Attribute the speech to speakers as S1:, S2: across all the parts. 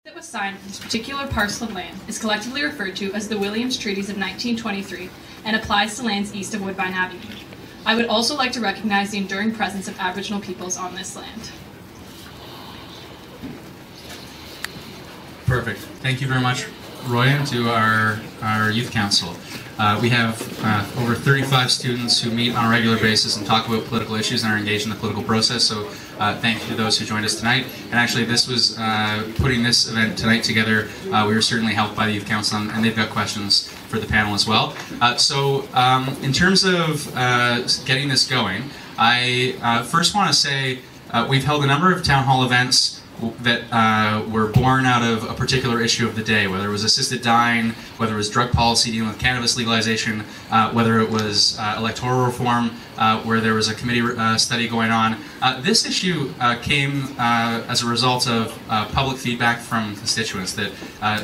S1: That was signed for this particular parcel of land is collectively referred to as the Williams Treaties of 1923 and applies to lands east of Woodbine Abbey. I would also like to recognize the enduring presence of Aboriginal peoples on this land.
S2: Perfect. Thank you very much, Roy, and to our youth council. We have over 35 students who meet on a regular basis and talk about political issues and are engaged in the political process, so thank you to those who joined us tonight. And actually, this was putting this event tonight together, we were certainly helped by the youth council, and they've got questions for the panel as well. In terms of getting this going, I first want to say we've held a number of town hall events that were born out of a particular issue of the day, whether it was assisted dying, whether it was drug policy dealing with cannabis legalization, whether it was electoral reform, where there was a committee study going on. This issue came as a result of public feedback from constituents that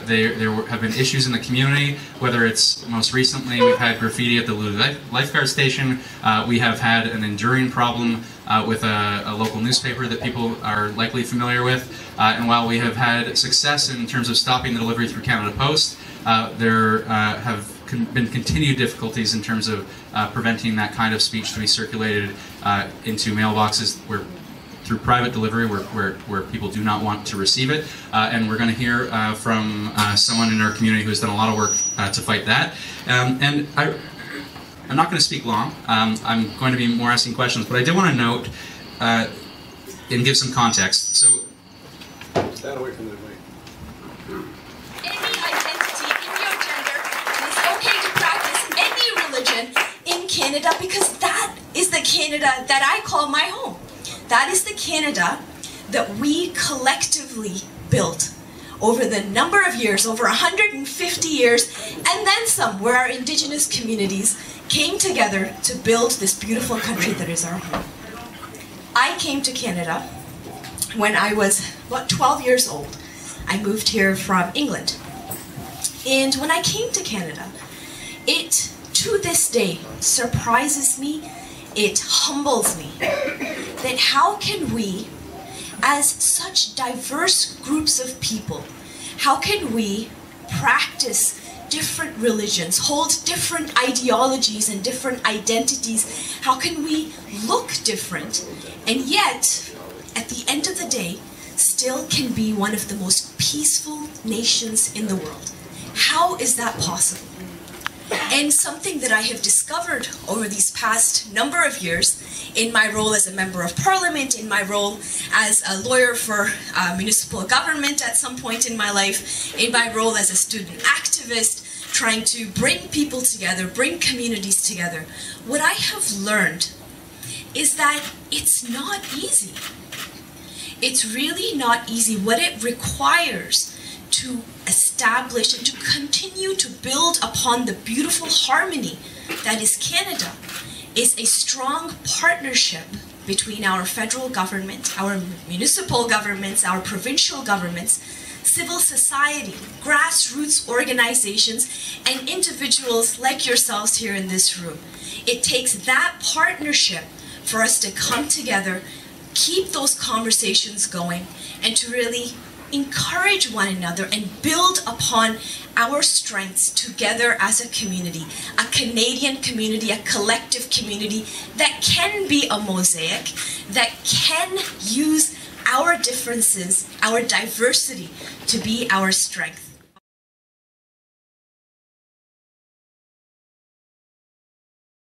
S2: there have been issues in the community, whether it's most recently we've had graffiti at the Lulu Lifeguard Station, we have had an enduring problem with a local newspaper that people are likely familiar with, and while we have had success in terms of stopping the delivery through Canada Post, there have been continued difficulties in terms of preventing that kind of speech to be circulated into mailboxes through private delivery where people do not want to receive it. And we're going to hear from someone in our community who has done a lot of work to fight that. I'm not going to speak long. I'm going to be more asking questions, but I did want to note and give some context. So,
S3: stand away from the mic.
S4: Any identity in your gender, and it's okay to practice any religion in Canada, because that is the Canada that I call my home. That is the Canada that we collectively built over the number of years, over 150 years, and then some, where our Indigenous communities came together to build this beautiful country that is our home. I came to Canada when I was about 12 years old. I moved here from England. And when I came to Canada, it, to this day, surprises me, it humbles me, that how can we, as such diverse groups of people, how can we practice different religions, hold different ideologies and different identities? How can we look different and yet, at the end of the day, still can be one of the most peaceful nations in the world? How is that possible? And something that I have discovered over these past number of years in my role as a member of parliament, in my role as a lawyer for municipal government at some point in my life, in my role as a student activist, trying to bring people together, bring communities together, what I have learned is that it's not easy. It's really not easy. What it requires to establish and to continue to build upon the beautiful harmony that is Canada is a strong partnership between our federal government, our municipal governments, our provincial governments, civil society, grassroots organizations, and individuals like yourselves here in this room. It takes that partnership for us to come together, keep those conversations going, and to really encourage one another and build upon our strengths together as a community, a Canadian community, a collective community that can be a mosaic, that can use our differences, our diversity to be our strength.